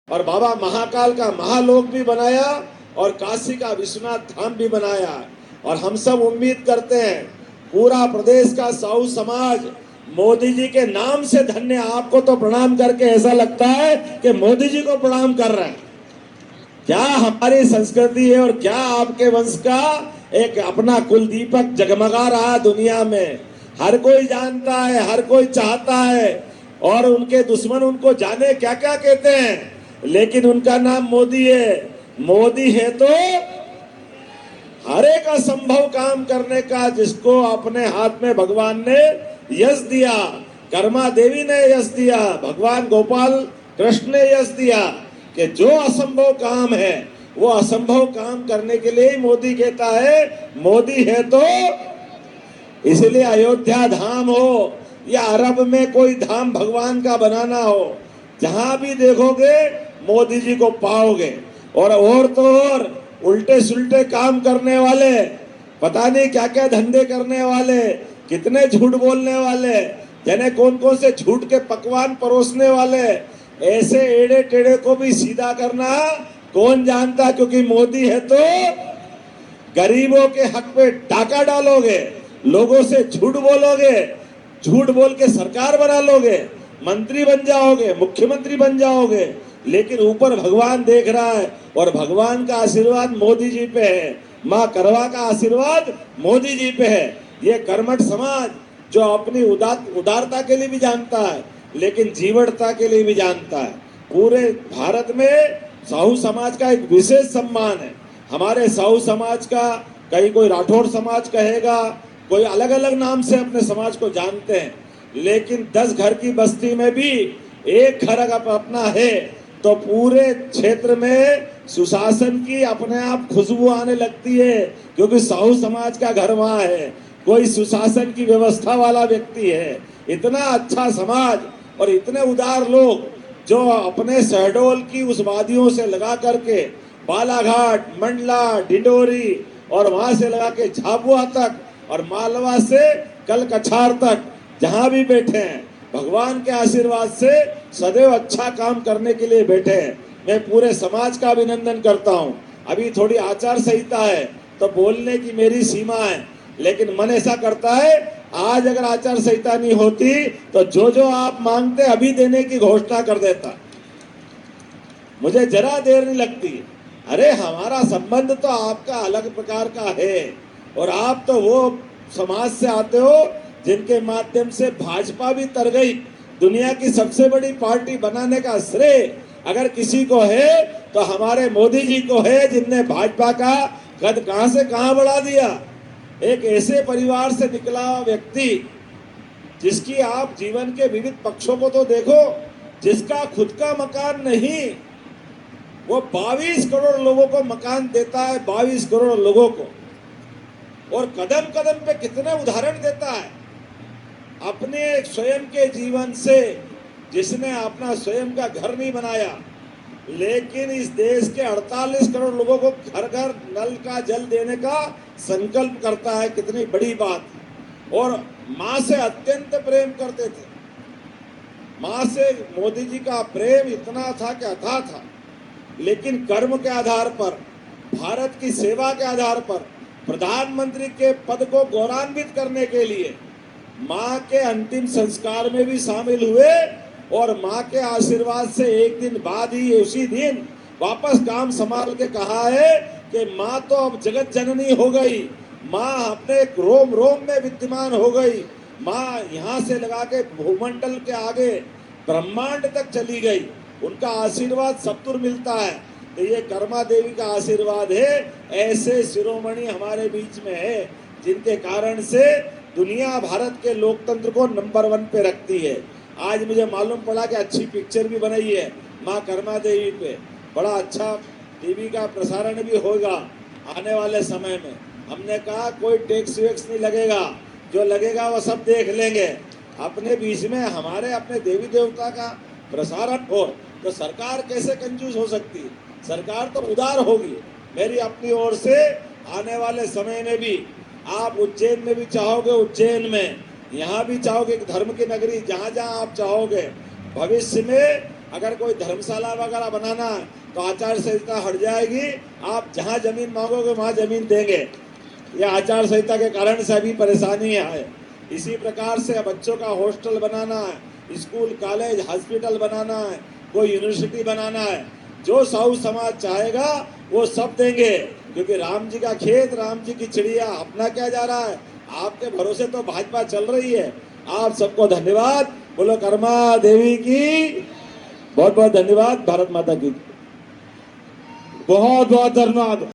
और बाबा महाकाल का महालोक भी बनाया और काशी का विश्वनाथ धाम भी बनाया। और हम सब उम्मीद करते हैं पूरा प्रदेश का साहू समाज मोदी जी के नाम से धन्य। आपको तो प्रणाम करके ऐसा लगता है कि मोदी जी को प्रणाम कर रहे हैं। क्या हमारी संस्कृति है और क्या आपके वंश का एक अपना कुल दीपक जगमगा रहा दुनिया में। हर कोई जानता है, हर कोई चाहता है, और उनके दुश्मन उनको जाने क्या क्या कहते हैं, लेकिन उनका नाम मोदी है। मोदी है तो हर एक असंभव काम करने का, जिसको अपने हाथ में भगवान ने यश दिया, कर्मा देवी ने यश दिया, भगवान गोपाल कृष्ण ने यश दिया कि जो असंभव काम है वो असंभव काम करने के लिए ही मोदी कहता है मोदी है तो। इसलिए अयोध्या धाम हो या अरब में कोई धाम भगवान का बनाना हो, जहां भी देखोगे मोदी जी को पाओगे। और तो और उल्टे सुल्टे काम करने वाले, पता नहीं क्या क्या धंधे करने वाले, कितने झूठ बोलने वाले, यानी कौन कौन से झूठ के पकवान परोसने वाले, ऐसे एड़े टेढ़े को भी सीधा करना कौन जानता। क्योंकि मोदी है तो गरीबों के हक पे डाका डालोगे, लोगों से झूठ बोलोगे, झूठ बोल के सरकार बना लोगे, मंत्री बन जाओगे, मुख्यमंत्री बन जाओगे, लेकिन ऊपर भगवान देख रहा है और भगवान का आशीर्वाद मोदी जी पे है, माँ करवा का आशीर्वाद मोदी जी पे है। ये कर्मठ समाज जो अपनी उदारता के लिए भी जानता है, लेकिन जीवटता के लिए भी जानता है। पूरे भारत में साहू समाज का एक विशेष सम्मान है। हमारे साहू समाज का कहीं कोई राठौर समाज कहेगा, कोई अलग अलग नाम से अपने समाज को जानते हैं, लेकिन 10 घर की बस्ती में भी एक घर अगर अपना है तो पूरे क्षेत्र में सुशासन की अपने आप खुशबू आने लगती है, क्योंकि साहू समाज का घर वहां है, कोई सुशासन की व्यवस्था वाला व्यक्ति है। इतना अच्छा समाज और इतने उदार लोग जो अपने शहडोल की उस वादियों से लगा करके बालाघाट, मंडला, डिंडोरी और वहां से लगा के झाबुआ तक और मालवा से कल कछार तक जहां भी बैठे हैं, भगवान के आशीर्वाद से सदैव अच्छा काम करने के लिए बैठे हैं। मैं पूरे समाज का अभिनंदन करता हूं। अभी थोड़ी आचार संहिता है तो बोलने की मेरी सीमा है, लेकिन मन ऐसा करता है आज अगर आचार संहिता नहीं होती तो जो जो आप मांगते अभी देने की घोषणा कर देता। मुझे जरा देर नहीं लगती। अरे हमारा संबंध तो आपका अलग प्रकार का है, और आप तो वो समाज से आते हो जिनके माध्यम से भाजपा भी तर गई। दुनिया की सबसे बड़ी पार्टी बनाने का श्रेय अगर किसी को है तो हमारे मोदी जी को है, जिनने भाजपा का कद कहां से कहां बढ़ा दिया। एक ऐसे परिवार से निकला व्यक्ति जिसकी आप जीवन के विविध पक्षों को तो देखो, जिसका खुद का मकान नहीं, वो 22 करोड़ लोगों को मकान देता है, 22 करोड़ लोगों को, और कदम कदम पे कितने उदाहरण देता है अपने स्वयं के जीवन से। जिसने अपना स्वयं का घर नहीं बनाया, लेकिन इस देश के 48 करोड़ लोगों को घर घर नल का जल देने का संकल्प करता है, कितनी बड़ी बात। और माँ से अत्यंत प्रेम करते थे। माँ से मोदी जी का प्रेम इतना था कि अथाह था, लेकिन कर्म के आधार पर, भारत की सेवा के आधार पर, प्रधानमंत्री के पद को गौरवान्वित करने के लिए माँ के अंतिम संस्कार में भी शामिल हुए, और माँ के आशीर्वाद से एक दिन बाद ही, उसी दिन वापस काम संभाल के कहा है कि माँ तो अब जगत जननी हो गई, माँ अपने रोम रोम में विद्यमान हो गई, माँ यहाँ से लगा के भूमंडल के आगे ब्रह्मांड तक चली गई। उनका आशीर्वाद सबतुर मिलता है। तो ये कर्मा देवी का आशीर्वाद है। ऐसे शिरोमणि हमारे बीच में है जिनके कारण से दुनिया भारत के लोकतंत्र को नंबर 1 पे रखती है। आज मुझे मालूम पड़ा कि अच्छी पिक्चर भी बनाई है माँ कर्मा देवी पे, बड़ा अच्छा टीवी का प्रसारण भी होगा आने वाले समय में। हमने कहा कोई टैक्स वैक्स नहीं लगेगा, जो लगेगा वो सब देख लेंगे। अपने बीच में हमारे अपने देवी देवता का प्रसारण हो तो सरकार कैसे कंजूस हो सकती है? सरकार तो उदार होगी। मेरी अपनी ओर से आने वाले समय में भी आप उज्जैन में भी चाहोगे, उज्जैन में, यहाँ भी चाहोगे धर्म की नगरी, जहाँ जहाँ आप चाहोगे, भविष्य में अगर कोई धर्मशाला वगैरह बनाना है तो आचार संहिता हट जाएगी, आप जहां जमीन मांगोगे वहां जमीन देंगे। यह आचार संहिता के कारण से अभी परेशानी है। इसी प्रकार से बच्चों का हॉस्टल बनाना है, स्कूल कॉलेज हॉस्पिटल बनाना है, कोई यूनिवर्सिटी बनाना है, जो साहू समाज चाहेगा वो सब देंगे, क्योंकि राम जी का खेत, राम जी की चिड़िया, अपना क्या जा रहा है। आपके भरोसे तो भाजपा चल रही है। आप सबको धन्यवाद। बोलो कर्मा देवी की बहुत बहुत धन्यवाद। भारत माता की बहुत बहुत धन्यवाद।